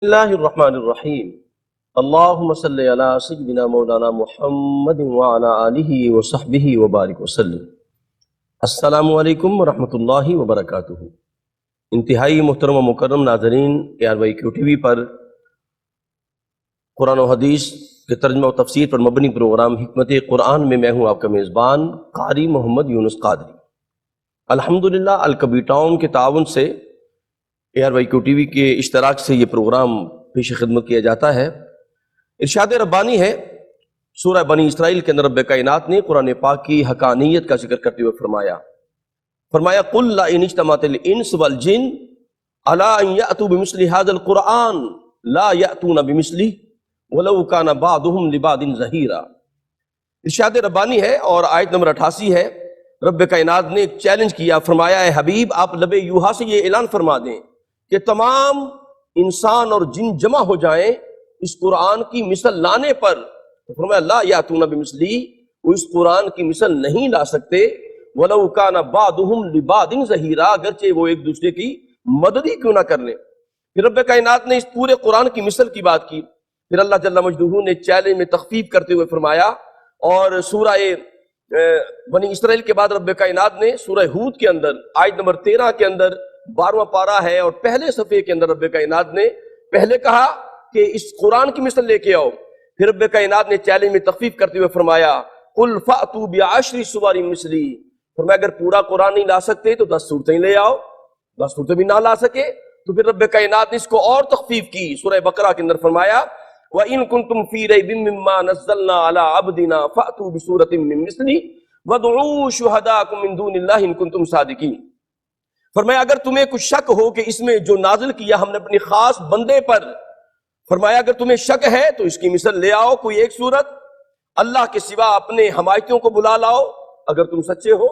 اللہ الرحمن الرحیم اللہم صلی علی سیدنا مولانا محمد وعلی آلہ وصحبہ وبارک وسلم۔ السلام علیکم ورحمۃ اللہ وبرکاتہ۔ انتہائی محترم و مکرم ناظرین، ARYQ TV پر قرآن و حدیث کے ترجمہ و تفسیر پر مبنی پروگرام حکمت قرآن میں میں ہوں آپ کا میزبان قاری محمد یونس قادری۔ الحمدللہ الکبیر ٹاؤن کے تعاون سے ARYQ TV کے اشتراک سے یہ پروگرام پیش خدمت کیا جاتا ہے۔ ارشاد ربانی ہے سورہ بنی اسرائیل کے اندر رب کائنات نے قرآن پاک کی حقانیت کا ذکر کرتے ہوئے فرمایا قل لئن اجتمعت الانس والجن علی ان یأتوا بمثل هذا القرآن لا یأتون بمثلہ ولو کان بعضهم لبعض ظہیرا۔ ارشاد ربانی ہے اور آیت نمبر 88 ہے، رب کائنات نے ایک چیلنج کیا، فرمایا اے حبیب آپ لب یوحا سے یہ اعلان فرما دیں کہ تمام انسان اور جن جمع ہو جائیں اس قرآن کی مثل لانے پر، تو فرمایا لا یاتون بمثلی، وہ اس قرآن کی مثل نہیں لا سکتے، ولو کان بعضهم لبعض ظہیرا، اگرچہ وہ ایک دوسرے کی مدد ہی کیوں نہ کر لیں۔ پھر رب کائنات نے اس پورے قرآن کی مثل کی بات کی، پھر اللہ جل مجدہ نے چیلنج میں تخفیف کرتے ہوئے فرمایا، اور سورہ بنی اسرائیل کے بعد رب کائنات نے سورہ ہود کے اندر آیت نمبر 13 کے اندر 12واں پارہ ہے، اور پہلے صفحے کے اندر رب کائنات نے پہلے کہا کہ اس قرآن کی مثل لے کے آؤ، پھر رب کائنات نے چیلنج میں تخفیف کرتے ہوئے فرمایا قل فأتوا بعشر سور مثلی، فرمایا اگر پورا قرآن نہیں لا سکتے تو 10 صورتیں لے آؤ، 10 صورتیں بھی نہ لا سکے تو پھر رب کائنات نے اس کو اور تخفیف کی، سورہ بقرہ کے اندر فرمایا وَإِن كُنتُمْ فِي رَيْبٍ مِّمَّا نَزَّلْنَا عَلَىٰ عَبْدِنَا فَأْتُوا بِسُورَةٍ مِّن مِّثْلِهِ وَادْعُوا شُهَدَاءَكُم مِّن دُونِ اللَّهِ إِن كُنتُمْ صَادِقِينَ۔ فرمایا اگر تمہیں کچھ شک ہو کہ اس میں جو نازل کیا ہم نے اپنی خاص بندے پر، فرمایا اگر تمہیں شک ہے تو اس کی مثل لے آؤ، کوئی ایک صورت، اللہ کے سوا اپنے حمایتیوں کو بلا لاؤ اگر تم سچے ہو۔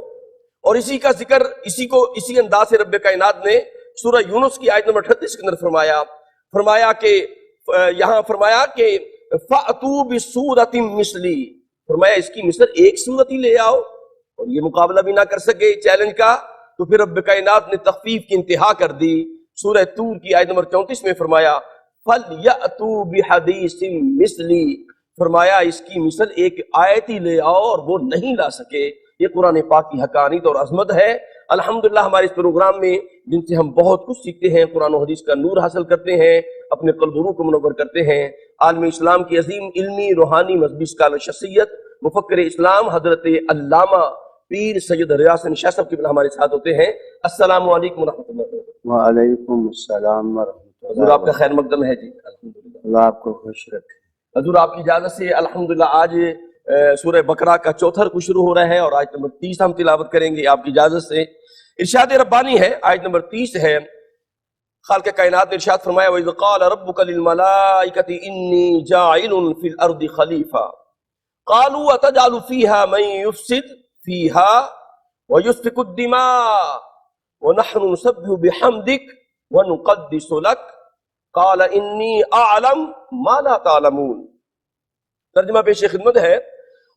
اور اسی کا ذکر اسی انداز سے رب کائنات نے سورہ یونس کی آیت نمبر 38 کے اندر فرمایا کہ یہاں فرمایا کہ فَأْتُوا بِسُورَةٍ مِّثْلِی، فرمایا اس کی مثل ایک صورت ہی لے آؤ، اور یہ مقابلہ بھی نہ کر سکے چیلنج کا، تو پھر رب کائنات نے تخفیف کی انتہا کر دی، سورہ طور کی آیت نمبر 34 میں فرمایا فَلْيَأْتُوا بِحَدِيثٍ مِّثْلِی، فرمایا اس کی مثل ایک آیت ہی لے آؤ، اور وہ نہیں لا سکے۔ یہ قرآن پاک کی حقانیت اور عظمت ہے۔ الحمدللہ ہمارے اس پروگرام میں جن سے ہم بہت کچھ سیکھتے ہیں، قرآن و حدیث کا نور حاصل کرتے ہیں، اپنے قلب و روح کو منور کرتے ہیں، عالم اسلام کی عظیم علمی روحانی مذہبی اسکالر شخصیت مفکر اسلام حضرت علامہ پیر سید ریاض حسن شاہ صاحب کی ہمارے ساتھ ہوتے ہیں۔ السلام علیکم ورحمۃ اللہ وبرکاتہ۔ وعلیکم السلام ورحمۃ اللہ۔ حضور آپ کا خیر مقدم ہے جی، الحمدللہ۔ اللہ آپ کو خوش رکھے۔ حضور آپ کی اجازت سے الحمدللہ آج سورہ بقرہ کا چوتھا رکوع شروع ہو رہا ہے، اور آیت نمبر 30 ہم تلاوت کریں گے آپ کی اجازت سے۔ ارشاد ربانی ہے، آیت نمبر 30 ہے، خالق کائنات نے ارشاد فرمایا وَإِذْ قَالَ رَبُّكَ لِلْمَلَائِكَةِ إِنِّي جَاعِلٌ فِي الْأَرْضِ خَلِيفَةً قَالُوا أَتَجْعَلُ فِيهَا مَن يُفْسِدُ فِيهَا وَيُسْفِكُ الدِّمَاءَ وَنَحْنُ نُسَبِّحُ بِحَمْدِكَ وَنُقَدِّسُ لَكَ قَالَ إِنِّي أَعْلَمُ مَا لَا تَعْلَمُونَ۔ ترجمہ پیش خدمت ہے،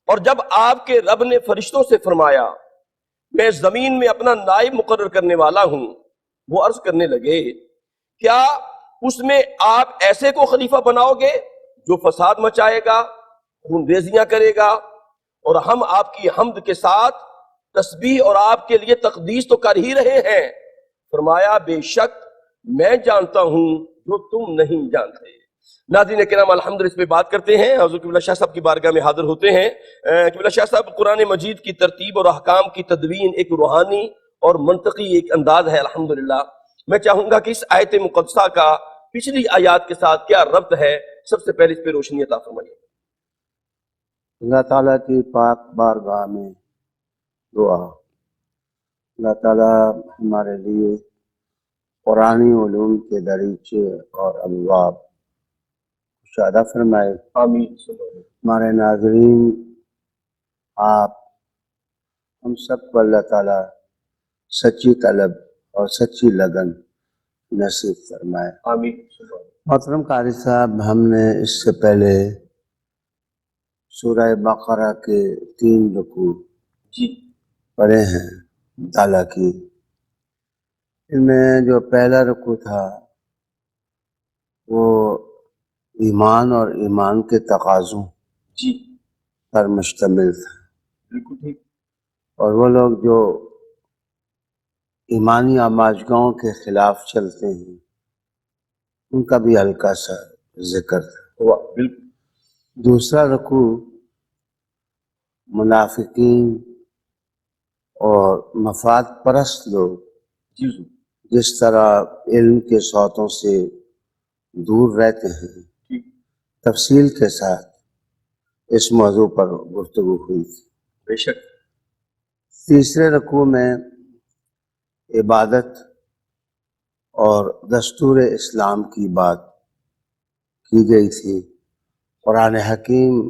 اور جب آپ کے رب نے فرشتوں سے فرمایا میں زمین میں اپنا نائب مقرر کرنے والا ہوں، وہ عرض کرنے لگے کیا اس میں آپ ایسے کو خلیفہ بناؤ گے جو فساد مچائے گا، خون ریزیاں کرے گا، اور ہم آپ کی حمد کے ساتھ تسبیح اور آپ کے لیے تقدیس تو کر ہی رہے ہیں۔ فرمایا بے شک میں جانتا ہوں جو تم نہیں جانتے۔ ناظرین کرام الحمدللہ اس پہ بات کرتے ہیں، حضور قبلہ شاہ صاحب کی بارگاہ میں حاضر ہوتے ہیں۔ قبلہ شاہ صاحب قرآن مجید کی ترتیب اور احکام کی تدوین ایک روحانی اور منطقی ایک انداز ہے الحمدللہ۔ میں چاہوں گا کہ اس آیت مقدسہ کا پچھلی آیات کے ساتھ کیا ربط ہے، سب سے پہلے اس پہ روشنی عطا فرمائیے۔ اللہ تعالیٰ کی پاک بارگاہ میں دعا، اللہ تعالیٰ ہمارے لیے قرآنی علوم کے دریچے اور ابواب کشادہ فرمائے۔ آمین۔ ہمارے ناظرین، آپ ہم سب کو اللہ تعالیٰ سچی طلب اور سچی لگن نصیب فرمائے۔ آمین۔ محترم قاری صاحب، ہم نے اس سے پہلے سورہ بقرہ کے 3 رکوع جی پڑھے ہیں مطالعہ کی۔ ان میں جو پہلا رکوع تھا وہ ایمان اور ایمان کے تقاضوں جی پر مشتمل تھا، بالکل ٹھیک. اور وہ لوگ جو ایمانی آماجگاہوں کے خلاف چلتے ہیں ان کا بھی ہلکا سا ذکر تھا. ہوا بالکل. دوسرا رکوع منافقین اور مفاد پرست لوگ جی جی جس طرح علم کے صوتوں سے دور رہتے ہیں، ٹھیک. تفصیل کے ساتھ اس موضوع پر گفتگو ہوئی تھی. بے شک. تیسرے رکوع میں عبادت اور دستور اسلام کی بات کی گئی تھی، قرآن حکیم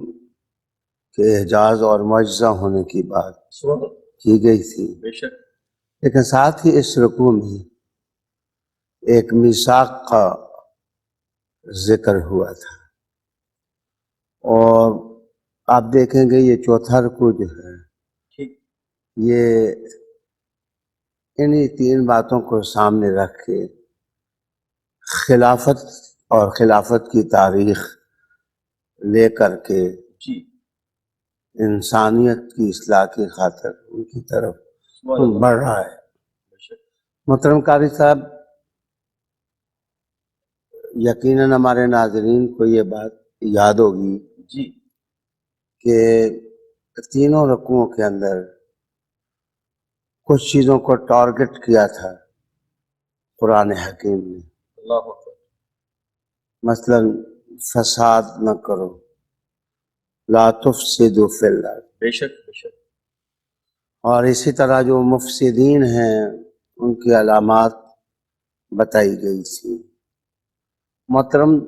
کے اعجاز اور معجزہ ہونے کی بات سبحان اللہ. کی گئی تھی. بے شک. لیکن ساتھ ہی اس رکوع میں ایک میثاق کا ذکر ہوا تھا، اور آپ دیکھیں گے یہ چوتھا رکوع جو ہے ٹھیک. یہ انہی تین باتوں کو سامنے رکھ کے خلافت اور خلافت کی تاریخ لے کر کے جی انسانیت کی اصلاح کی خاطر ان کی طرف سبحان اللہ. بڑھ رہا ہے. بے شک. محترم قاری صاحب، یقیناً ہمارے ناظرین کو یہ بات یاد ہوگی جی کہ تینوں رکوعوں کے اندر کچھ چیزوں کو ٹارگٹ کیا تھا قرآن حکیم نے. اللہ اکبر. مثلا فساد نہ کرو، لا تفسدوا فی الارض، بے شک. بے شک. اور اسی طرح جو مفسدین ہیں ان کی علامات بتائی گئی تھی. محترم،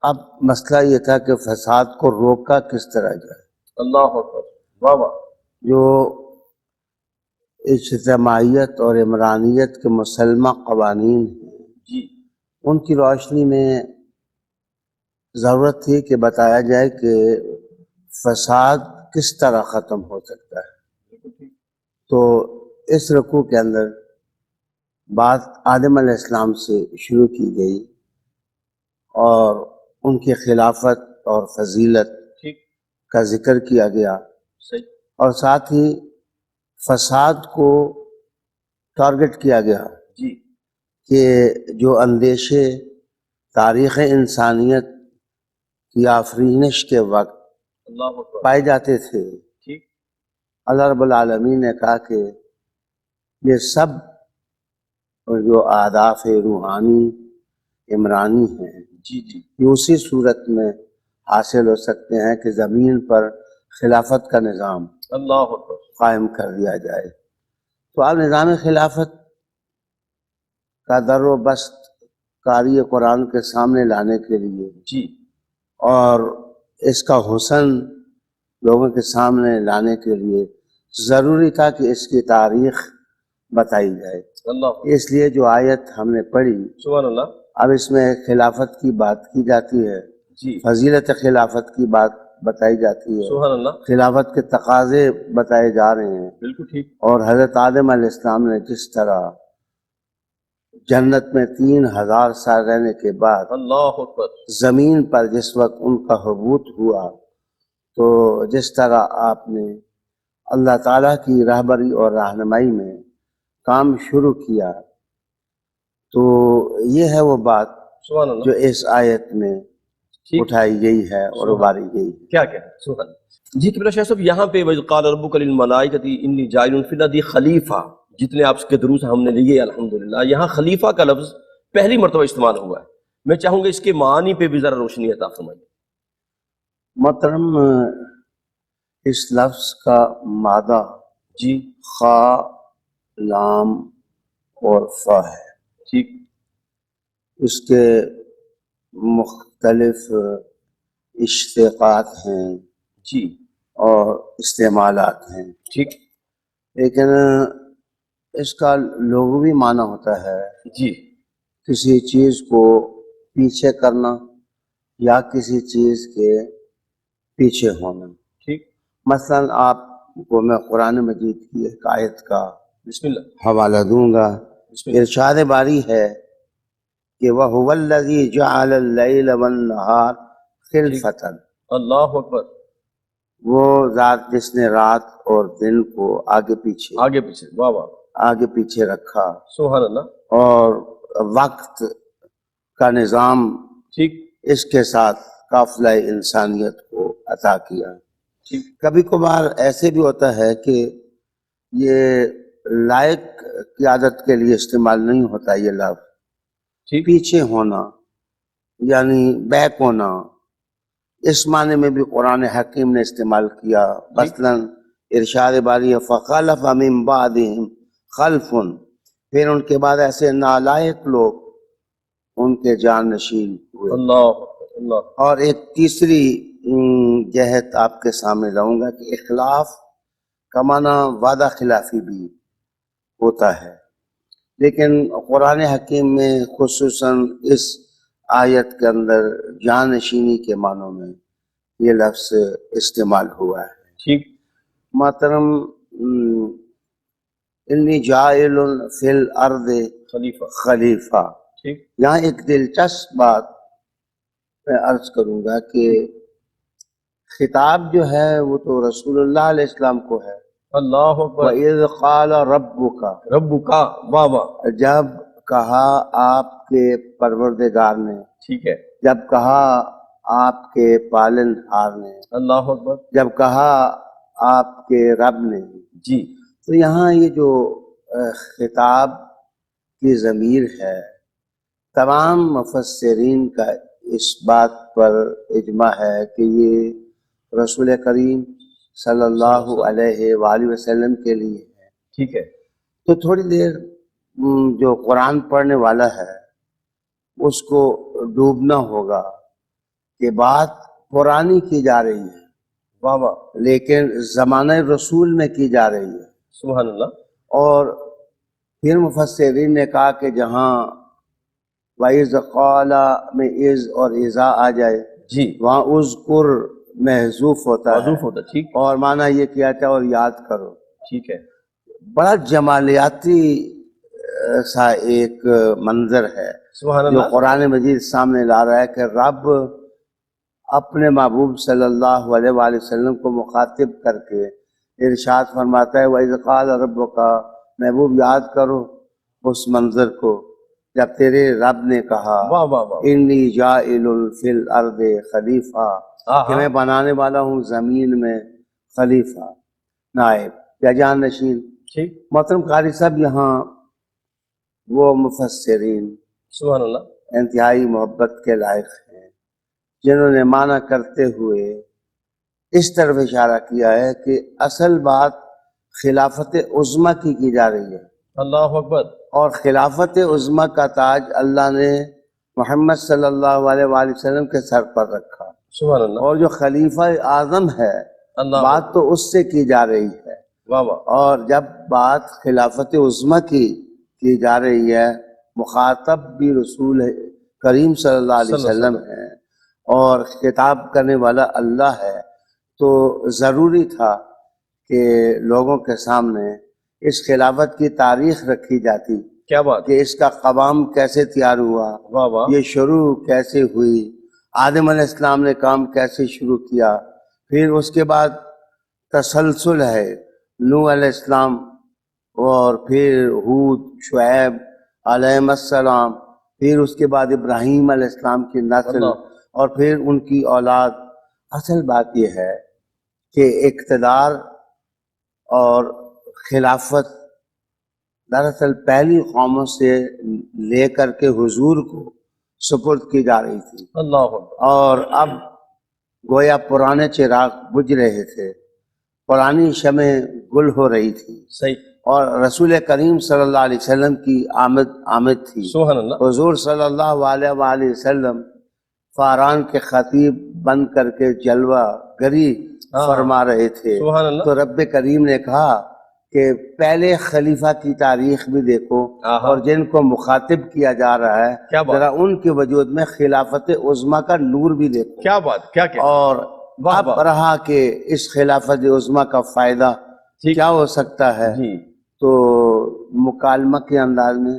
اب مسئلہ یہ تھا کہ فساد کو روکا کس طرح جائے. اللہ اکبر. واہ واہ. جو اجتماعیت اور عمرانیت کے مسلمہ قوانین ہیں جی ان کی روشنی میں ضرورت تھی کہ بتایا جائے کہ فساد کس طرح ختم ہو سکتا ہے. بالکل ٹھیک. تو اس رکوع کے اندر بات آدم علیہ السلام سے شروع کی گئی اور ان کی خلافت اور فضیلت ٹھیک. کا ذکر کیا گیا، صحیح. اور ساتھ ہی فساد کو ٹارگٹ کیا گیا جی کہ جو اندیشے تاریخ انسانیت کی آفرینش کے وقت اللہ اکبر. پائے جاتے تھے، ٹھیک. اللہ رب العالمین نے کہا کہ یہ سب جو اہداف روحانی عمرانی ہیں جی جی یہ اسی صورت میں حاصل ہو سکتے ہیں کہ زمین پر خلافت کا نظام اللہ اکبر. قائم کر دیا جائے. تو اب نظام خلافت کا در و بست قاری قرآن کے سامنے لانے کے لیے جی اور اس کا حسن لوگوں کے سامنے لانے کے لیے ضروری تھا کہ اس کی تاریخ بتائی جائے. اللہ اکبر. اس لیے جو آیت ہم نے پڑھی سبحان اللہ. اب اس میں خلافت کی بات کی جاتی ہے، جی فضیلت خلافت کی بات بتائی جاتی ہے، سبحان اللہ. خلافت کے تقاضے بتائے جا رہے ہیں، بالکل ٹھیک. اور حضرت آدم علیہ السلام نے جس طرح جنت میں 3000 سال رہنے کے بعد اللہ اکبر. زمین پر جس وقت ان کا حبوط ہوا تو جس طرح آپ نے اللہ تعالیٰ کی رہبری اور رہنمائی میں کام شروع کیا، تو یہ ہے وہ بات سبحان جو اللہ. اس آیت میں ٹھیک. اٹھائی گئی ہے اور اباری گئی ہے. کیا کیا ہے؟ سبحان اللہ. جی قبلہ شاہ صاحب، یہاں پہ وَإِذْ قَالَ رَبُّكَ لِلْمَلَائِكَةِ إِنِّي جَاعِلٌ فِي الْأَرْضِ خلیفہ، جتنے آپ کے دروس ہم نے لیے الحمدللہ، یہاں خلیفہ کا لفظ پہلی مرتبہ استعمال ہوا ہے. میں چاہوں گا اس کے معانی پہ بھی ذرا روشنی عطا فرمائیے. محترم، اس لفظ کا مادہ جی خا، لام اور فا ہے. ٹھیک. اس کے مختلف اشتقاقات ہیں جی اور استعمالات ہیں، ٹھیک. لیکن اس کا لغوی معنی ہوتا ہے جی کسی چیز کو پیچھے کرنا یا کسی چیز کے پیچھے ہونا. ٹھیک. مثلا آپ کو میں قرآن مجید کی ایک آیت کا بسم اللہ. حوالہ دوں گا. بسم اللہ. ارشاد باری ہے کہ وَهُوَ الَّذِي جَعَلَ اللَّيْلَ وَالنَّهَارَ خِلْفَةً، اللہ اکبر، وہ ذات جس نے رات اور دن کو آگے آگے پیچھے، واہ واہ، پیچھے رکھا سبحان اللہ، اور وقت کا نظام ٹھیک اس کے ساتھ قافلہ انسانیت کو عطا کیا۔ ٹھیک، کبھی کبھار ایسے بھی ہوتا ہے کہ یہ لائق قیادت کے لیے استعمال نہیں ہوتا یہ لفظ، ٹھیک، پیچھے ہونا یعنی بیک ہونا، اس معنی میں بھی قرآن حکیم نے استعمال کیا۔ مثلاً ارشاد باری ہے فخلف من بعدہم خلف، پھر ان کے بعد ایسے نالائق لوگ ان کے جانشین ہوئے۔ اللہ اللہ، اور ایک تیسری جہت آپ کے سامنے لاؤں گا کہ اخلاف کا معنی وعدہ خلافی بھی ہوتا ہے، لیکن قرآن حکیم میں خصوصاً اس آیت کے اندر جانشینی کے معنوں میں یہ لفظ استعمال ہوا ہے۔ ٹھیک، محترم، انی جاعل فی الارض خلیفہ، خلیفہ، ٹھیک، یہاں ایک دلچسپ بات میں عرض کروں گا کہ خطاب جو ہے وہ تو رسول اللہ علیہ السلام کو ہے۔ اللہ اکبر، وَإِذْ قَالَ رَبُّكَ، رب کا، واہ واہ، جب کہا آپ کے پروردگار نے، ٹھیک ہے، جب کہا آپ کے پالنہار نے، اللہ اکبر، جب کہا آپ کے رب نے، جی، تو یہاں یہ جو خطاب کی ضمیر ہے، تمام مفسرین کا اس بات پر اجماع ہے کہ یہ رسول کریم صلی اللہ علیہ وآلہ وسلم کے لیے ہے۔ ٹھیک ہے، تو تھوڑی دیر جو قرآن پڑھنے والا ہے اس کو ڈوبنا ہوگا کہ بات پرانی کی جا رہی ہے واہ واہ، لیکن زمانہ رسول میں کی جا رہی ہے۔ سبحان اللہ، اور پھر مفسرین نے کہا کہ جہاں وَإِذْ قَالَ میں از اور اذا آ جائے جی، وہاں اذکر محذوف ہوتا ہے، معذوف ہوتا، ٹھیک، اور معنی یہ کیا جائے اور یاد کرو۔ ٹھیک ہے، بڑا جمالیاتی سا ایک منظر ہے سبحان جو اللہ، قرآن مجید سامنے لا رہا ہے کہ رب اپنے محبوب صلی اللہ علیہ وآلہ وسلم کو مخاطب کر کے ارشاد فرماتا ہے وَإِذْ قَالَ رَبُّكَ، محبوب یاد کرو اس منظر کو جب تیرے رب نے کہا واہ واہ واہ، انی جاعل فی الارض خلیفہ، کہ میں بنانے والا ہوں زمین میں خلیفہ، نائب یا جانشین۔ ٹھیک، محترم قاری صاحب، یہاں وہ مفسرین سبحان اللہ، انتہائی محبت کے لائق ہیں جنہوں نے معنی کرتے ہوئے اس طرف اشارہ کیا ہے کہ اصل بات خلافت عظمیٰ کی جا رہی ہے، اللہ اکبر، اور خلافت عظمیٰ کا تاج اللہ نے محمد صلی اللہ علیہ وآلہ وسلم کے سر پر رکھا، سبحان اللہ، اور جو خلیفہ اعظم ہے اللہ، بات تو اس سے کی جا رہی ہے۔ واہ واہ، اور جب بات خلافت عظمیٰ کی جا رہی ہے، مخاطب بھی رسول کریم صلی اللہ علیہ وسلم ہے اور خطاب کرنے والا اللہ ہے، تو ضروری تھا کہ لوگوں کے سامنے اس خلافت کی تاریخ رکھی جاتی کیا بات، کہ اس کا قوام کیسے تیار ہوا، واہ واہ، یہ شروع کیسے ہوئی، آدم علیہ السلام نے کام کیسے شروع کیا، پھر اس کے بعد تسلسل ہے، نوح علیہ السلام اور پھر ہود، شعیب علیہ السلام، پھر اس کے بعد ابراہیم علیہ السلام کی نسل اللہ، اور پھر ان کی اولاد۔ اصل بات یہ ہے کہ اقتدار اور خلافت دراصل پہلی قوموں سے لے کر کے حضور کو سپرد کی جا رہی تھی، اللہ اکبر، اور اب گویا پرانے چراغ بجھ رہے تھے، پرانی شمع گل ہو رہی تھی، صحیح، اور رسول کریم صلی اللہ علیہ وسلم کی آمد تھی۔ سبحان اللہ، حضور صلی اللہ علیہ وآلہ وسلم فاران کے خطیب بن کر کے جلوہ گری فرما رہے تھے، سبحان اللہ، تو رب کریم نے کہا کہ پہلے خلیفہ کی تاریخ بھی دیکھو اور جن کو مخاطب کیا جا رہا ہے کیا بات، ذرا ان کے وجود میں خلافت عظمیٰ کا نور بھی دیکھو، کیا بات، کیا کیا، اور واہ اب واہ، رہا کہ اس خلافت عظمیٰ کا فائدہ ٹھیک، کیا ہو سکتا ہے، جی، تو مکالمہ کے انداز میں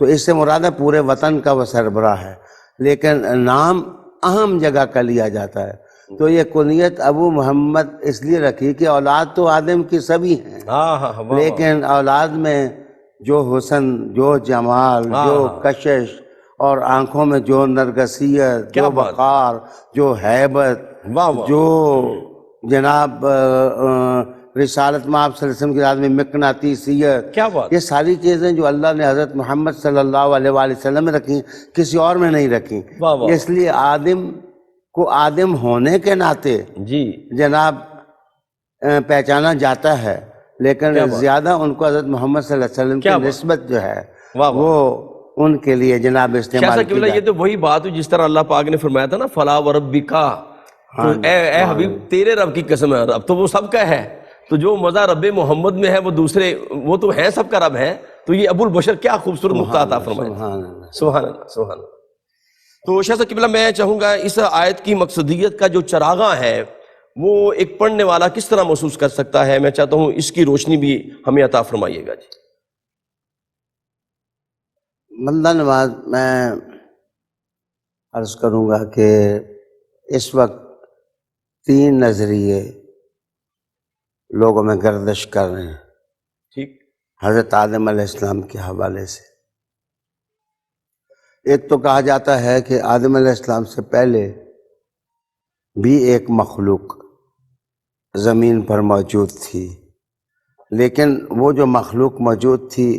تو اس سے مراد ہے پورے وطن کا وہ سربراہ ہے، لیکن نام اہم جگہ کا لیا جاتا ہے۔ تو یہ کنیت ابو محمد اس لیے رکھی کہ اولاد تو آدم کی سبھی ہیں، ہاں ہاں ہاں، لیکن اولاد میں جو حسن، جو جمال، جو کشش، اور آنکھوں میں جو نرگسیت، جو وقار، جو ہیبت، جو جناب رسالت میں آپ صلی اللہ علیہ وسلم کی رات میں مقناطیسیت، کیا بات، یہ ساری چیزیں جو اللہ نے حضرت محمد صلی اللہ علیہ وآلہ وسلم میں رکھی، کسی اور میں نہیں رکھی۔ اس لیے آدم کو آدم ہونے کے ناطے جی جناب پہچانا جاتا ہے، لیکن زیادہ ان کو حضرت محمد صلی اللہ علیہ وسلم کی نسبت جو ہے وہ ان کے لیے جناب استعمال کی جاتی ہے۔ یہ تو وہی بات ہوئی جس طرح اللہ پاک نے فرمایا تھا نا، فلا وربکا، تو اے حبیب تیرے رب کی قسم ہے، اب تو وہ سب کا ہے، تو جو مزہ رب محمد میں ہے وہ دوسرے، وہ تو ہے سب کا رب ہے، تو یہ ابو البشر کیا خوبصورت نقطہ عطا فرمایا، سبحان اللہ سبحان اللہ۔ تو شاہ صاحب قبلہ میں چاہوں گا اس آیت کی مقصدیت کا جو چراغاں ہے وہ ایک پڑھنے والا کس طرح محسوس کر سکتا ہے، میں چاہتا ہوں اس کی روشنی بھی ہمیں عطا فرمائیے گا جی۔ بندہ نواز، میں عرض کروں گا کہ اس وقت 3 نظریے لوگوں میں گردش کر رہے ہیں ٹھیک، حضرت آدم علیہ السلام کے حوالے سے۔ ایک تو کہا جاتا ہے کہ آدم علیہ السلام سے پہلے بھی ایک مخلوق زمین پر موجود تھی، لیکن وہ جو مخلوق موجود تھی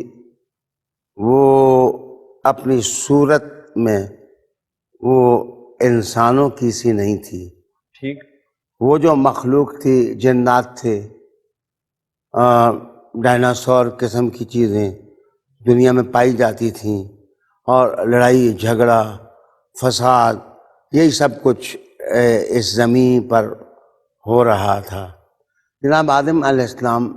وہ اپنی صورت میں وہ انسانوں کی سی نہیں تھی۔ ٹھیک، وہ جو مخلوق تھی جنات تھے، ڈائناسور قسم کی چیزیں دنیا میں پائی جاتی تھیں، اور لڑائی جھگڑا فساد یہی سب کچھ اس زمین پر ہو رہا تھا۔ جناب آدم علیہ السلام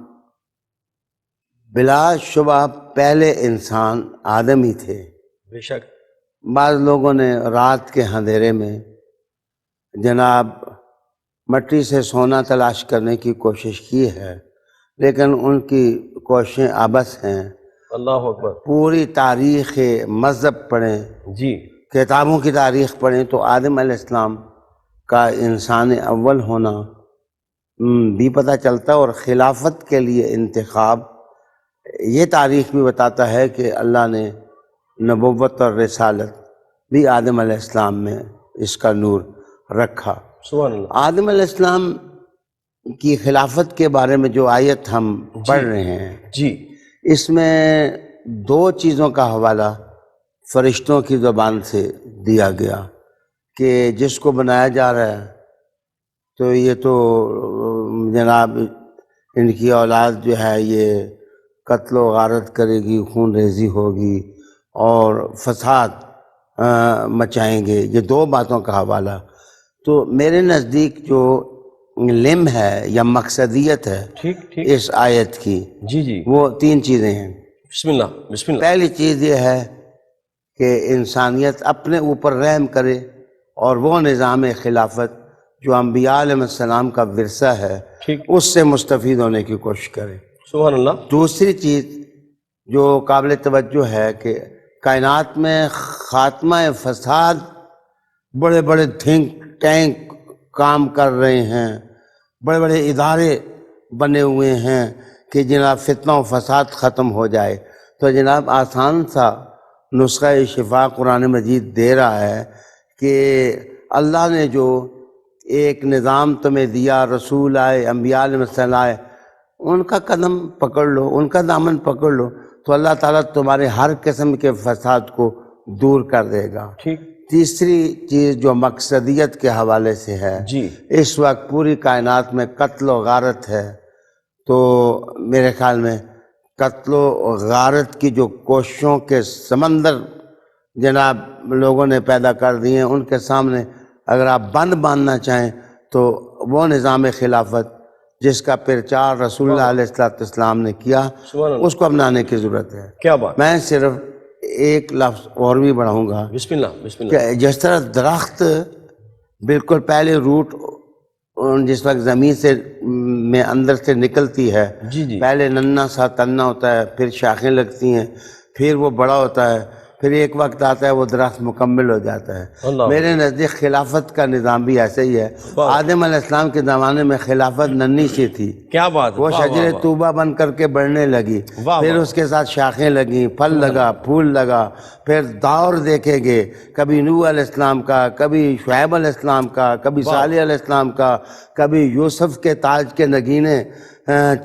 بلا شبہ پہلے انسان آدم ہی تھے۔ بے شک، بعض لوگوں نے رات کے اندھیرے میں جناب مٹی سے سونا تلاش کرنے کی کوشش کی ہے، لیکن ان کی کوششیں عبث ہیں۔ اللہ اکبر، پوری تاریخ مذہب پڑھیں، جی، کتابوں کی تاریخ پڑھیں تو آدم علیہ السلام کا انسان اول ہونا بھی پتہ چلتا ہے، اور خلافت کے لیے انتخاب یہ تاریخ بھی بتاتا ہے کہ اللہ نے نبوت اور رسالت بھی آدم علیہ السلام میں اس کا نور رکھا۔ سبحان اللہ۔ آدم علیہ السلام کی خلافت کے بارے میں جو آیت ہم پڑھ رہے ہیں جی، اس میں 2 چیزوں کا حوالہ فرشتوں کی زبان سے دیا گیا کہ جس کو بنایا جا رہا ہے تو یہ تو جناب ان کی اولاد جو ہے یہ قتل و غارت کرے گی، خون ریزی ہوگی اور فساد مچائیں گے، یہ 2 باتوں کا حوالہ۔ تو میرے نزدیک جو لم ہے یا مقصدیت ہے ٹھیک ٹھیک، اس آیت کی، جی جی، وہ 3 چیزیں ہیں۔ بسم اللہ بسم اللہ۔ پہلی چیز یہ ہے کہ انسانیت اپنے اوپر رحم کرے اور وہ نظام خلافت جو انبیاء علیہ السلام کا ورثہ ہے ٹھیک، اس سے مستفید ہونے کی کوشش کرے۔ سبحان اللہ۔ دوسری چیز جو قابل توجہ ہے کہ کائنات میں خاتمہ فساد، بڑے بڑے تھنک ٹینک کام کر رہے ہیں، بڑے بڑے ادارے بنے ہوئے ہیں کہ جناب فتنہ و فساد ختم ہو جائے۔ تو جناب آسان سا نسخہ شفا قرآن مجید دے رہا ہے کہ اللہ نے جو ایک نظام تمہیں دیا، رسول آئے، انبیاء علیہ السلام آئے، ان کا قدم پکڑ لو، ان کا دامن پکڑ لو تو اللہ تعالیٰ تمہارے ہر قسم کے فساد کو دور کر دے گا۔ ٹھیک، تیسری چیز جو مقصدیت کے حوالے سے ہے، جی، اس وقت پوری کائنات میں قتل و غارت ہے، تو میرے خیال میں قتل و غارت کی جو کوششوں کے سمندر جناب لوگوں نے پیدا کر دیے ہیں، ان کے سامنے اگر آپ بند باندھنا چاہیں تو وہ نظام خلافت جس کا پرچار رسول اللہ علیہ السلام نے کیا، سبحان اللہ، اس کو اپنانے کی ضرورت ہے۔ کیا بات، میں صرف ایک لفظ اور بھی بڑھاؤں گا بسم اللہ بسم اللہ۔ کہ جس طرح درخت بالکل پہلے روٹ جس وقت زمین سے میں اندر سے نکلتی ہے، جی جی، پہلے ننھا سا تنہ ہوتا ہے، پھر شاخیں لگتی ہیں، پھر وہ بڑا ہوتا ہے، پھر ایک وقت آتا ہے وہ درخت مکمل ہو جاتا ہے۔ اللہ میرے نزدیک خلافت کا نظام بھی ایسے ہی ہے۔ واہ، آدم علیہ السلام کے زمانے میں خلافت ننھی سی تھی، کیا بات ہے، وہ واہ شجر واہ طوبہ بن کر کے بڑھنے لگی، واہ پھر واہ، اس کے ساتھ شاخیں لگیں، پھل لگا، پھول لگا، پھر دور دیکھے گے، کبھی نوح علیہ السلام کا، کبھی شعیب علیہ السلام کا، کبھی صالح علیہ السلام کا، کبھی یوسف کے تاج کے نگینے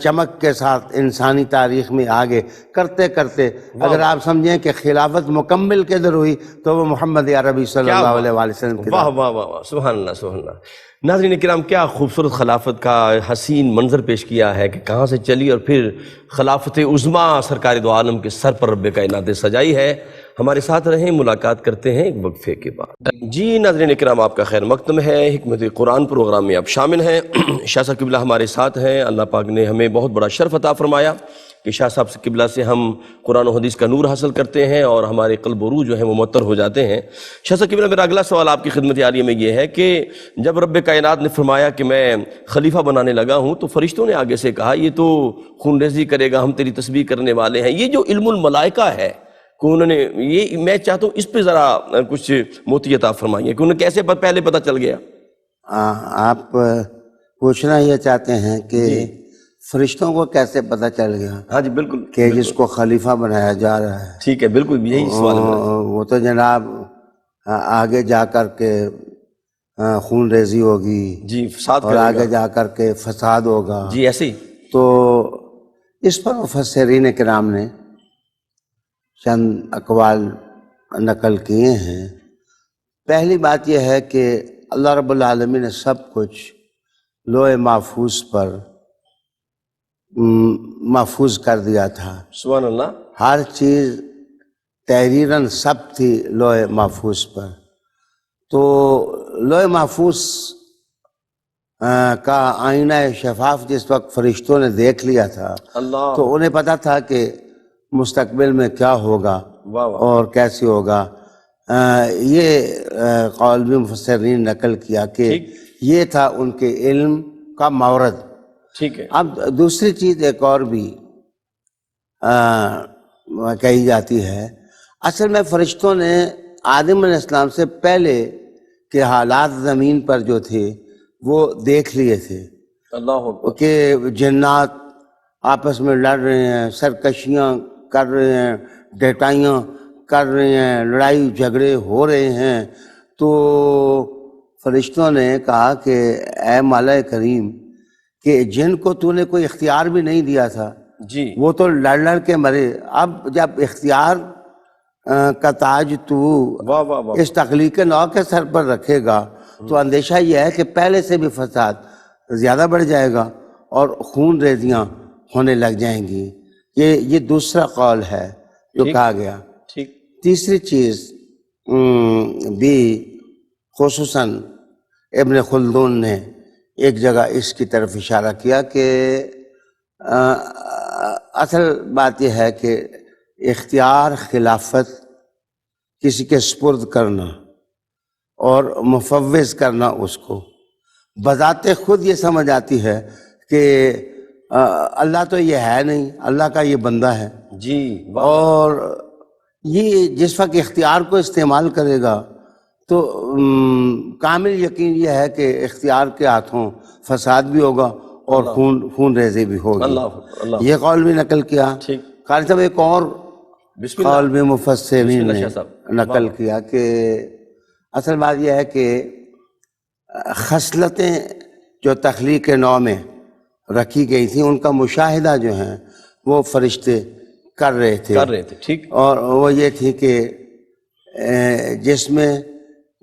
چمک کے ساتھ انسانی تاریخ میں آگے کرتے کرتے اگر آپ سمجھیں کہ خلافت مکمل کے در ہوئی تو وہ محمد عربی صلی کیا اللہ بات، علیہ وآلہ وسلم کی واہ واہ واہ واہ، سبحان اللہ سبحان اللہ۔ ناظرین کرام، کیا خوبصورت خلافت کا حسین منظر پیش کیا ہے کہ کہاں سے چلی اور پھر خلافت عظمیٰ سرکار دو عالم کے سر پر رب کائنات سجائی ہے۔ ہمارے ساتھ رہیں، ملاقات کرتے ہیں ایک وقفے کے بعد۔ جی ناظرین کرام، آپ کا خیر مقدم ہے، حکمت قرآن پروگرام میں آپ شامل ہیں۔ شاہ صاحب قبلہ ہمارے ساتھ ہیں۔ اللہ پاک نے ہمیں بہت بڑا شرف عطا فرمایا کہ شاہ صاحب سے قبلہ سے ہم قرآن و حدیث کا نور حاصل کرتے ہیں اور ہمارے قلب و روح جو ہیں وہ معطر ہو جاتے ہیں۔ شاہ صاحب قبلہ، میرا اگلا سوال آپ کی خدمت عالیہ میں یہ ہے کہ جب رب کائنات نے فرمایا کہ میں خلیفہ بنانے لگا ہوں تو فرشتوں نے آگے سے کہا یہ تو خون ریزی کرے گا، ہم تیری تسبیح کرنے والے ہیں۔ یہ جو علم الملائکہ ہے کہ انہوں نے، یہ میں چاہتا ہوں اس پہ ذرا کچھ موتی عطا فرمائیے کہ انہیں کیسے پہلے پتہ چل گیا؟ آپ پوچھنا یہ چاہتے ہیں کہ فرشتوں کو کیسے پتہ چل گیا ہاں جی بالکل، کہ جس کو خلیفہ بنایا جا رہا ہے؟ ٹھیک ہے، بالکل یہی سوال ہے میرا۔ وہ تو جناب آگے جا کر کے خون ریزی ہوگی جی، فساد اور کرے گا، آگے جا کر کے فساد ہوگا۔ جی ایسے ہی۔ تو اس پر مفسرین کرام نے چند اقوال نقل کیے ہیں۔ پہلی بات یہ ہے کہ اللہ رب العالمین نے سب کچھ لوح محفوظ پر محفوظ کر دیا تھا۔ سبحان اللہ۔ ہر چیز تحریراً سب تھی لوح محفوظ پر۔ تو لوح محفوظ کا آئینہ شفاف جس وقت فرشتوں نے دیکھ لیا تھا اللہ، تو انہیں پتہ تھا کہ مستقبل میں کیا ہوگا واہ واہ، اور کیسے ہوگا۔ یہ قول بھی مفسرین نقل کیا کہ ٹھیک، یہ تھا ان کے علم کا مورد۔ ٹھیک ہے، اب دوسری چیز ایک اور بھی کہی جاتی ہے، اصل میں فرشتوں نے آدم علیہ السلام سے پہلے کے حالات زمین پر جو تھے وہ دیکھ لیے تھے اللہ اکبر، کہ جنات آپس میں لڑ رہے ہیں، سرکشیاں کر رہے ہیں، ڈٹائیاں کر رہے ہیں، لڑائی جھگڑے ہو رہے ہیں۔ تو فرشتوں نے کہا کہ اے مولا کریم، کہ جن کو تو نے کوئی اختیار بھی نہیں دیا تھا جی وہ تو لڑ لڑ کے مرے، اب جب اختیار کا تاج تو واہ واہ واہ، اس تخلیق نو کے سر پر رکھے گا تو اندیشہ یہ ہے کہ پہلے سے بھی فساد زیادہ بڑھ جائے گا اور خون ریزیاں ہونے لگ جائیں گی۔ یہ دوسرا قول ہے جو ٹھیک، کہا گیا۔ ٹھیک، تیسری چیز بھی خصوصاً ابن خلدون نے ایک جگہ اس کی طرف اشارہ کیا کہ اصل بات یہ ہے کہ اختیار خلافت کسی کے سپرد کرنا اور مفوض کرنا اس کو بذات خود یہ سمجھ آتی ہے کہ اللہ تو یہ ہے نہیں، اللہ کا یہ بندہ ہے، جی واہ، اور یہ جس وقت اختیار کو استعمال کرے گا تو کامل یقین یہ ہے کہ اختیار کے ہاتھوں فساد بھی ہوگا اور خون ریزی بھی ہوگی۔ اللہ اکبر، اللہ، یہ قول بھی نقل کیا۔ ٹھیک، قاری صاحب ایک اور بسم اللہ، قول بھی بسم مفسرین اللہ نے شاہ صاحب، نقل کیا کہ اصل بات یہ ہے کہ خصلتیں جو تخلیق نو میں رکھی گئی تھیں ان کا مشاہدہ جو ہیں وہ فرشتے کر رہے تھے، ٹھیک، اور وہ یہ تھی کہ جس میں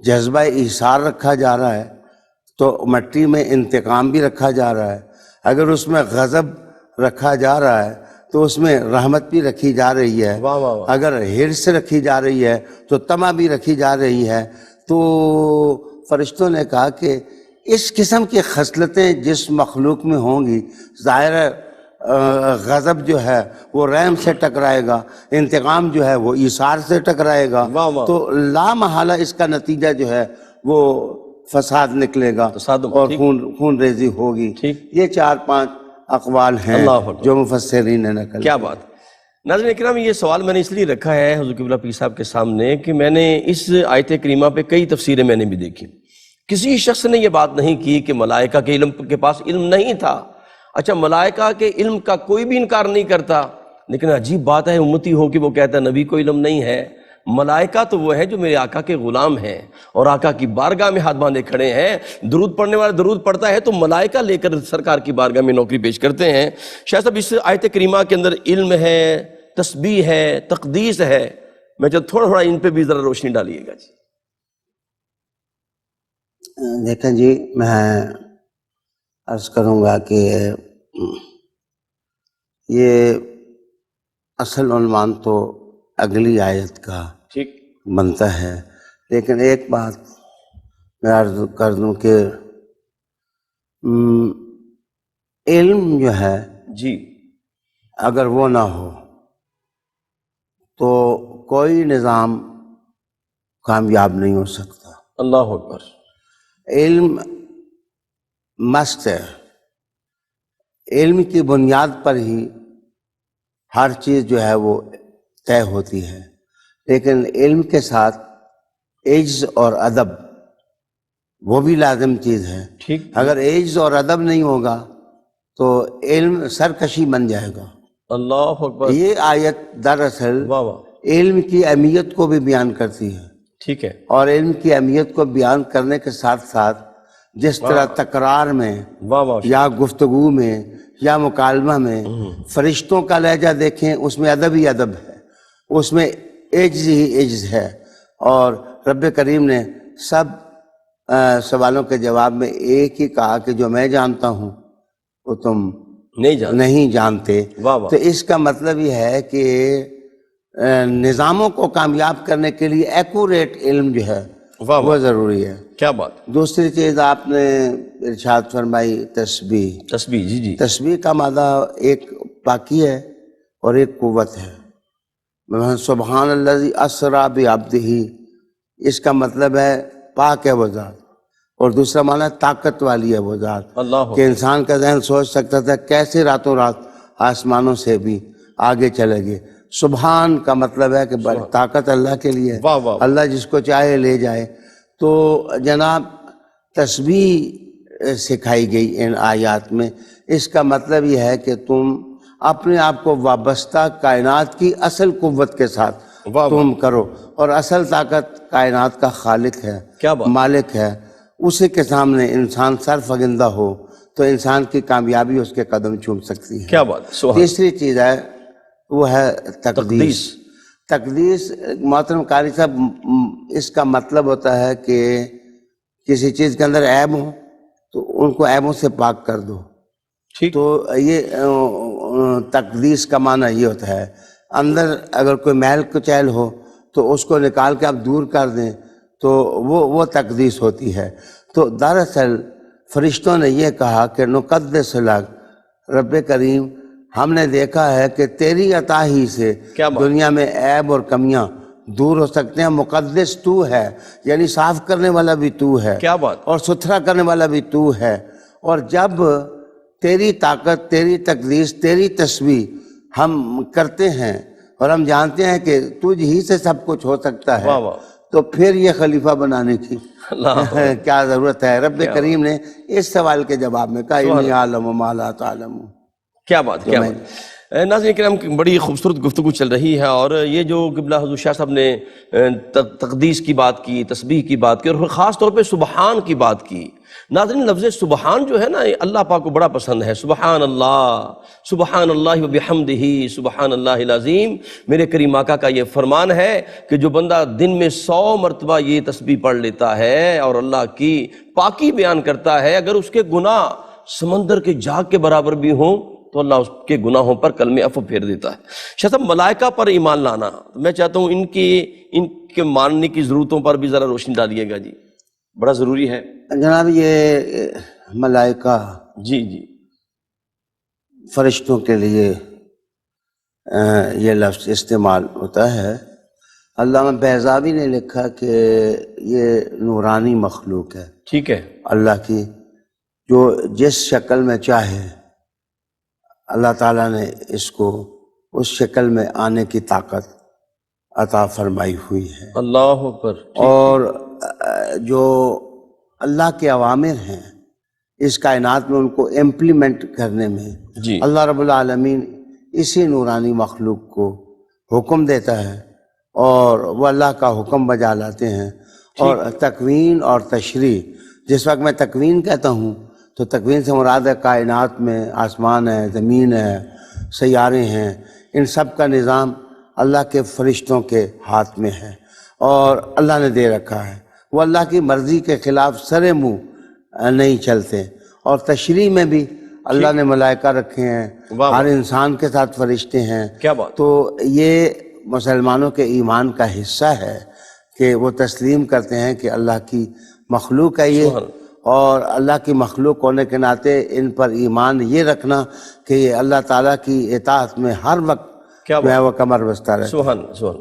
جذبہ ایثار رکھا جا رہا ہے تو مٹی میں انتقام بھی رکھا جا رہا ہے، اگر اس میں غضب رکھا جا رہا ہے تو اس میں رحمت بھی رکھی جا رہی ہے، واہ واہ واہ، اگر حرص رکھی جا رہی ہے تو طمع بھی رکھی جا رہی ہے۔ تو فرشتوں نے کہا کہ اس قسم کی خصلتیں جس مخلوق میں ہوں گی، ظاہر ہے غضب جو ہے وہ رحم سے ٹکرائے گا، انتقام جو ہے وہ ایثار سے ٹکرائے گا، واہ واہ، تو لا محالہ اس کا نتیجہ جو ہے وہ فساد نکلے گا تصادم، اور ٹھیک، خون ریزی ہوگی۔ ٹھیک، یہ 4-5 اقوال ہیں اللہ اکبر، جو مفسرین نے نقل کیا کیے۔ بات۔ ناظرین اکرام، یہ سوال میں نے اس لیے رکھا ہے حضور قبلہ پیر صاحب کے سامنے کہ میں نے اس آیت کریمہ پہ کئی تفسیریں میں نے بھی دیکھی. کسی شخص نے یہ بات نہیں کی کہ ملائکہ کے علم کے پاس علم نہیں تھا. اچھا، ملائکہ کے علم کا کوئی بھی انکار نہیں کرتا، لیکن عجیب بات ہے امتی ہو کہ وہ کہتا ہے نبی کو علم نہیں ہے. ملائکہ تو وہ ہے جو میرے آقا کے غلام ہیں اور آقا کی بارگاہ میں ہاتھ باندھے کھڑے ہیں. درود پڑھنے والا درود پڑھتا ہے تو ملائکہ لے کر سرکار کی بارگاہ میں نوکری پیش کرتے ہیں. شاہ صاحب، اس آیت کریمہ کے اندر علم ہے، تسبیح ہے، تقدیس ہے. میں چاہتا تھوڑا تھوڑا ان پہ بھی ذرا روشنی ڈالیے گا جی. دیکھیں جی، میں عرض کروں گا کہ یہ اصل عنوان تو اگلی آیت کا ٹھیک بنتا ہے، لیکن ایک بات میں عرض کر دوں کہ علم جو ہے جی. اگر وہ نہ ہو تو کوئی نظام کامیاب نہیں ہو سکتا. اللہ اکبر. علم مست ہے، علم کی بنیاد پر ہی ہر چیز جو ہے وہ طے ہوتی ہے. لیکن علم کے ساتھ عجز اور ادب وہ بھی لازم چیز ہے. ٹھیک. اگر عجز اور ادب نہیں ہوگا تو علم سرکشی بن جائے گا. اللہ اکبر. یہ آیت دراصل واہ واہ. علم کی اہمیت کو بھی بیان کرتی ہے، ٹھیک ہے. اور علم کی اہمیت کو بیان کرنے کے ساتھ ساتھ جس طرح تکرار میں واہ واہ. یا گفتگو میں یا مکالمہ میں فرشتوں کا لہجہ دیکھیں، اس میں ادب ہی ادب ہے، اس میں عجز ہی عجز ہے. اور رب کریم نے سب سوالوں کے جواب میں ایک ہی کہا کہ جو میں جانتا ہوں وہ تم نہیں جانتے. واہ واہ. تو اس کا مطلب یہ ہے کہ نظاموں کو کامیاب کرنے کے لیے ایکوریٹ علم جو ہے وہ ضروری ہے. کیا بات. دوسری چیز آپ نے ارشاد فرمائی تسبیح. تسبیح. جی جی. تسبیح کا مادہ ایک پاکی ہے اور ایک قوت ہے. سبحان الذی اسری بعبدہ، اس کا مطلب ہے پاک ہے وہ ذات، اور دوسرا معنی طاقت والی ہے وہ ذات. اللہ کہ انسان کا ذہن سوچ سکتا تھا کیسے راتوں رات آسمانوں سے بھی آگے چلے گئے. سبحان کا مطلب ہے کہ طاقت اللہ کے لیے، اللہ جس کو چاہے لے جائے. تو جناب تسبیح سکھائی گئی ان آیات میں. اس کا مطلب یہ ہے کہ تم اپنے آپ کو وابستہ کائنات کی اصل قوت کے ساتھ تم کرو، اور اصل طاقت کائنات کا خالق ہے، مالک ہے. اسی کے سامنے انسان سر فگندہ ہو تو انسان کی کامیابی اس کے قدم چوم سکتی ہے. کیا بات. تیسری چیز ہے وہ ہے تقدیس. تقدیس محترم قاری صاحب، اس کا مطلب ہوتا ہے کہ کسی چیز کے اندر عیب ہو تو ان کو عیبوں سے پاک کر دو. تو یہ تقدیس کا معنی یہ ہوتا ہے. اندر اگر کوئی میل کچیل ہو تو اس کو نکال کے آپ دور کر دیں تو وہ تقدیس ہوتی ہے. تو دراصل فرشتوں نے یہ کہا کہ نقدس لک، رب کریم ہم نے دیکھا ہے کہ تیری عطا ہی سے دنیا میں عیب اور کمیاں دور ہو سکتے ہیں. مقدس تو ہے، یعنی صاف کرنے والا بھی تو ہے، اور ستھرا کرنے والا بھی تو ہے. اور جب تیری طاقت، تیری تقدیس، تیری تسبیح ہم کرتے ہیں اور ہم جانتے ہیں کہ تجھ ہی سے سب کچھ ہو سکتا ہے، تو پھر یہ خلیفہ بنانے کی کیا ضرورت ہے. رب کریم نے اس سوال کے جواب میں کہا انی اعلم ما لا تعلمون. کیا بات. کیا بات. ناظرین کرام، بڑی خوبصورت گفتگو چل رہی ہے، اور یہ جو قبلہ حضور شاہ صاحب نے تقدیس کی بات کی، تسبیح کی بات کی، اور خاص طور پہ سبحان کی بات کی. ناظرین لفظ سبحان جو ہے نا، اللہ پاک کو بڑا پسند ہے. سبحان اللہ وبحمدہ سبحان اللہ العظیم. میرے کریم آقا کا یہ فرمان ہے کہ جو بندہ دن میں 100 مرتبہ یہ تسبیح پڑھ لیتا ہے اور اللہ کی پاکی بیان کرتا ہے، اگر اس کے گناہ سمندر کے جھاگ کے برابر بھی ہوں تو اللہ اس کے گناہوں پر کلمہ عفو پھیر دیتا ہے. شاہ صاحب، ملائکہ پر ایمان لانا، میں چاہتا ہوں ان کے ماننے کی ضرورتوں پر بھی ذرا روشنی ڈالیے گا جی، بڑا ضروری ہے. جناب یہ ملائکہ جی فرشتوں کے لیے یہ لفظ استعمال ہوتا ہے. علامہ بہزاوی نے لکھا کہ یہ نورانی مخلوق ہے. ٹھیک ہے. اللہ کی جو جس شکل میں چاہے اللہ تعالیٰ نے اس کو اس شکل میں آنے کی طاقت عطا فرمائی ہوئی ہے، اللہ اکبر، اور جو اللہ کے اوامر ہیں اس کائنات میں ان کو امپلیمنٹ کرنے میں جی اللہ رب العالمین اسی نورانی مخلوق کو حکم دیتا ہے اور وہ اللہ کا حکم بجا لاتے ہیں۔ اور تکوین اور تشریح، جس وقت میں تکوین کہتا ہوں تو تکوین سے مراد ہے کائنات میں آسمان ہے، زمین ہے، سیارے ہیں، ان سب کا نظام اللہ کے فرشتوں کے ہاتھ میں ہے اور اللہ نے دے رکھا ہے، وہ اللہ کی مرضی کے خلاف سرے منہ نہیں چلتے۔ اور تشریح میں بھی اللہ نے ملائکہ رکھے ہیں، واہ ہر انسان کے ساتھ فرشتے ہیں، کیا بات، تو یہ مسلمانوں کے ایمان کا حصہ ہے کہ وہ تسلیم کرتے ہیں کہ اللہ کی مخلوق ہے یہ، سبحان اور اللہ کی مخلوق ہونے کے ناطے ان پر ایمان یہ رکھنا کہ یہ اللہ تعالیٰ کی اطاعت میں ہر وقت کیا جو ہے وہ کمر بستہ رہتا ہے۔ سبحان سبحان۔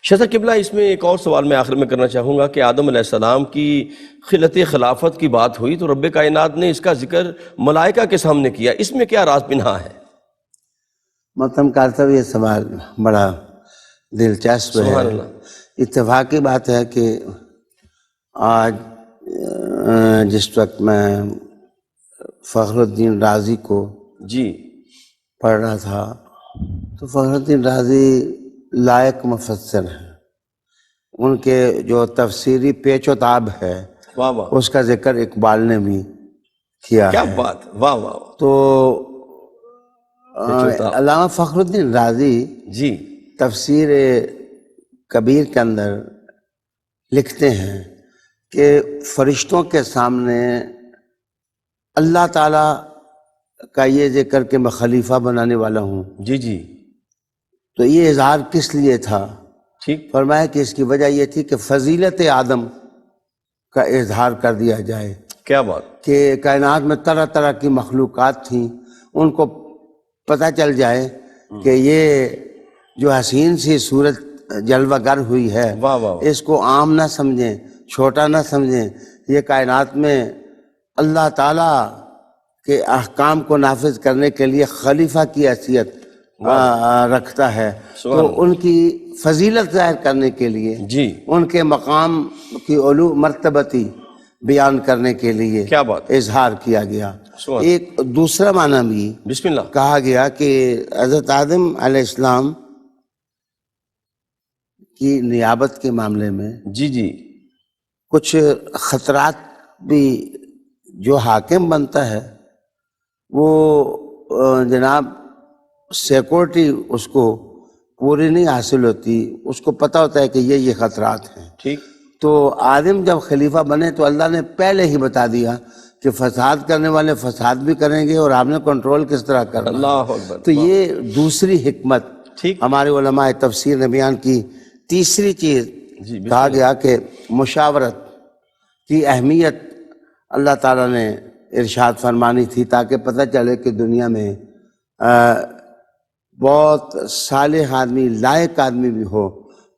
شاہ صاحب قبلہ، اس میں ایک اور سوال میں آخر میں کرنا چاہوں گا کہ آدم علیہ السلام کی خلت خلافت کی بات ہوئی تو رب کائنات نے اس کا ذکر ملائکہ کے سامنے کیا، اس میں کیا راز پنہا ہے؟ محترم کار صاحب، یہ سوال بڑا دلچسپ سبحان ہے۔ اللہ، اتفاقی بات ہے کہ آج جس وقت میں فخر الدین رازی کو جی پڑھ رہا تھا تو فخر الدین رازی لائق مفسر ہیں، ان کے جو تفسیری پیچ و تاب ہے واہ واہ، اس کا ذکر اقبال نے بھی کیا کیا ہے۔ بات، واہ واہ، تو پیچ و تاب، علامہ فخر الدین رازی جی تفسیر کبیر کے اندر لکھتے ہیں کہ فرشتوں کے سامنے اللہ تعالیٰ کا یہ ذکر کہ میں خلیفہ بنانے والا ہوں، جی جی تو یہ اظہار کس لیے تھا؟ ٹھیک، فرمایا کہ اس کی وجہ یہ تھی کہ فضیلت آدم کا اظہار کر دیا جائے کیا بات، کہ کائنات میں طرح طرح کی مخلوقات تھیں، ان کو پتہ چل جائے کہ یہ جو حسین سی صورت جلوہ گر ہوئی ہے واہ واہ، اس کو عام نہ سمجھیں، چھوٹا نہ سمجھیں، یہ کائنات میں اللہ تعالیٰ کے احکام کو نافذ کرنے کے لیے خلیفہ کی حیثیت رکھتا ہے، تو ان کی فضیلت ظاہر کرنے کے لیے، جی ان کے مقام کی علو مرتبتی بیان کرنے کے لیے کیا بات، اظہار کیا گیا۔ سبحان، ایک دوسرا معنی بھی بسم اللہ، کہا گیا کہ حضرت آدم علیہ السلام کی نیابت کے معاملے میں جی جی کچھ خطرات بھی جو حاکم بنتا ہے وہ جناب سیکورٹی اس کو پوری نہیں حاصل ہوتی، اس کو پتہ ہوتا ہے کہ یہ خطرات ہیں۔ ٹھیک، تو آدم جب خلیفہ بنے تو اللہ نے پہلے ہی بتا دیا کہ فساد کرنے والے فساد بھی کریں گے اور آپ نے کنٹرول کس طرح کرنا ہے۔ اللہ اکبر، تو یہ دوسری حکمت ٹھیک، ہمارے علماء تفسیر نے بیان کی۔ تیسری چیز جی کہا گیا کہ مشاورت کی اہمیت اللہ تعالیٰ نے ارشاد فرمانی تھی تاکہ پتہ چلے کہ دنیا میں بہت صالح آدمی، لائق آدمی بھی ہو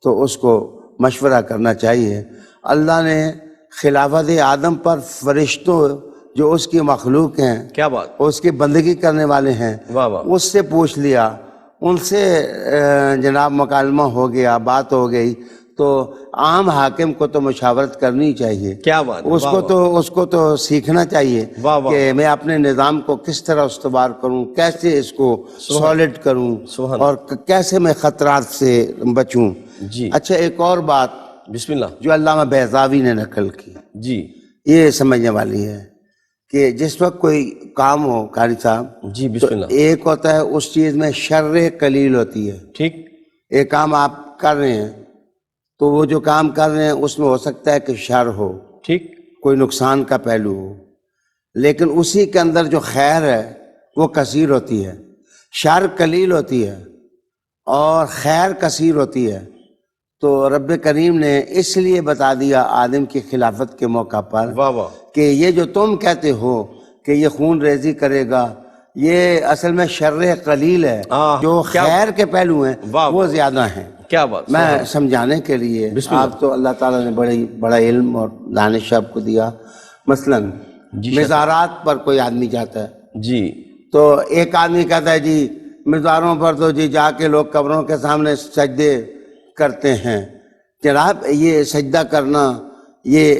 تو اس کو مشورہ کرنا چاہیے۔ اللہ نے خلافت آدم پر فرشتوں جو اس کی مخلوق ہیں، کیا بات، اس کی بندگی کرنے والے ہیں، واہ واہ، اس سے پوچھ لیا، ان سے جناب مکالمہ ہو گیا، بات ہو گئی، تو عام حاکم کو تو مشاورت کرنی چاہیے، کیا بات، اس کو تو سیکھنا چاہیے واہ واہ، کہ میں اپنے نظام کو کس طرح استوار کروں، کیسے اس کو سالڈ کروں، سبحان، اور کیسے میں خطرات سے بچوں۔ جی اچھا، ایک اور بات بسم اللہ، جو علامہ بیضاوی نے نقل کی، جی یہ سمجھنے والی ہے کہ جس وقت کوئی کام ہو قاری صاحب، جی تو بسم اللہ، ایک ہوتا ہے اس چیز میں شر قلیل ہوتی ہے۔ ٹھیک، ایک کام آپ کر رہے ہیں تو وہ جو کام کر رہے ہیں اس میں ہو سکتا ہے کہ شر ہو، ٹھیک، کوئی نقصان کا پہلو ہو، لیکن اسی کے اندر جو خیر ہے وہ کثیر ہوتی ہے، شر قلیل ہوتی ہے اور خیر کثیر ہوتی ہے۔ تو رب کریم نے اس لیے بتا دیا آدم کی خلافت کے موقع پر واہ واہ، کہ یہ جو تم کہتے ہو کہ یہ خون ریزی کرے گا، یہ اصل میں شر قلیل ہے، جو خیر کے پہلو ہیں وہ زیادہ ہیں۔ کیا بات، میں سمجھانے کے لیے، آپ تو اللہ تعالیٰ نے بڑا علم اور دانش آپ کو دیا، مثلا مزارات پر کوئی آدمی جاتا ہے جی تو ایک آدمی کہتا ہے جی مزاروں پر تو جی جا کے لوگ قبروں کے سامنے سجدے کرتے ہیں۔ جناب یہ سجدہ کرنا یہ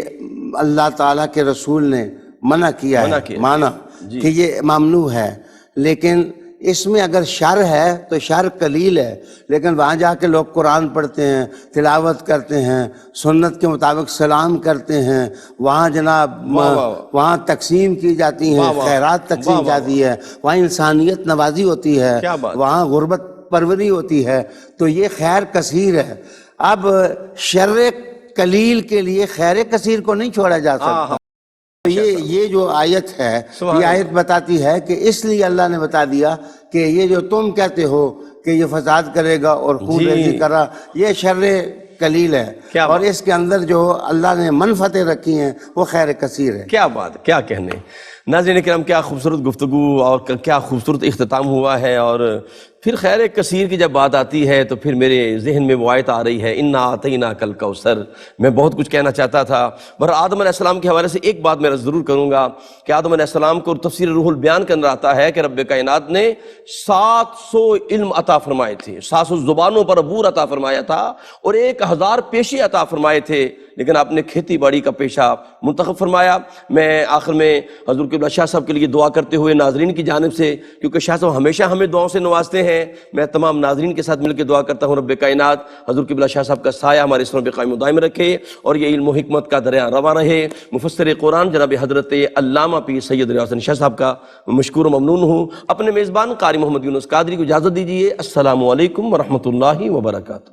اللہ تعالیٰ کے رسول نے منع کیا ہے، مانا کہ یہ ممنوع ہے، لیکن اس میں اگر شر ہے تو شر قلیل ہے، لیکن وہاں جا کے لوگ قرآن پڑھتے ہیں، تلاوت کرتے ہیں، سنت کے مطابق سلام کرتے ہیں، وہاں جناب وہاں تقسیم کی جاتی ہیں، خیرات تقسیم جاتی ہے، وہاں انسانیت نوازی ہوتی ہے، وہاں غربت پروری ہوتی ہے، تو یہ خیر کثیر ہے۔ اب شر قلیل کے لیے خیر کثیر کو نہیں چھوڑا جا سکتا۔ یہ جو آیت ہے، یہ آیت بتاتی ہے کہ اس لیے اللہ نے بتا دیا کہ یہ جو تم کہتے ہو کہ یہ فساد کرے گا اور خون ریزی کرا، یہ شر قلیل ہے، اور اس کے اندر جو اللہ نے منفعتیں رکھی ہیں وہ خیر کثیر ہے۔ کیا بات، کیا کہنے۔ ناظرین کرام، کیا خوبصورت گفتگو اور کیا خوبصورت اختتام ہوا ہے، اور پھر خیر کثیر کی جب بات آتی ہے تو پھر میرے ذہن میں وہ آیت آ رہی ہے، انا اعطیناک الکوثر۔ میں بہت کچھ کہنا چاہتا تھا، پر آدم علیہ السلام کے حوالے سے ایک بات میں ضرور کروں گا کہ آدم علیہ السلام کو تفسیر روح البیان کے اندر آتا ہے کہ رب کائنات نے 700 علم عطا فرمائے تھے، 700 زبانوں پر عبور عطا فرمایا تھا، اور 1000 پیشے عطا فرمائے تھے، لیکن آپ نے کھیتی باڑی کا پیشہ منتخب فرمایا۔ میں آخر میں حضور قبلہ شاہ صاحب کے لیے دعا کرتے ہوئے ناظرین کی جانب سے، کیونکہ شاہ صاحب ہمیشہ ہمیں دعاؤں سے نوازتے ہیں، میں تمام ناظرین کے ساتھ مل کے دعا کرتا ہوں رب کائنات حضور قبلہ شاہ صاحب کا سایہ ہمارے اسروں پہ قائم و دائم رکھے، اور یہ علم و حکمت کا دریا رواں رہے۔ مفسر قرآن جناب حضرت علامہ پیر سید ریاض حسن شاہ صاحب کا مشکور و ممنون ہوں۔ اپنے میزبان قاری محمد یونس قادری کو اجازت دیجیے۔ السلام علیکم ورحمۃ اللہ وبرکاتہ۔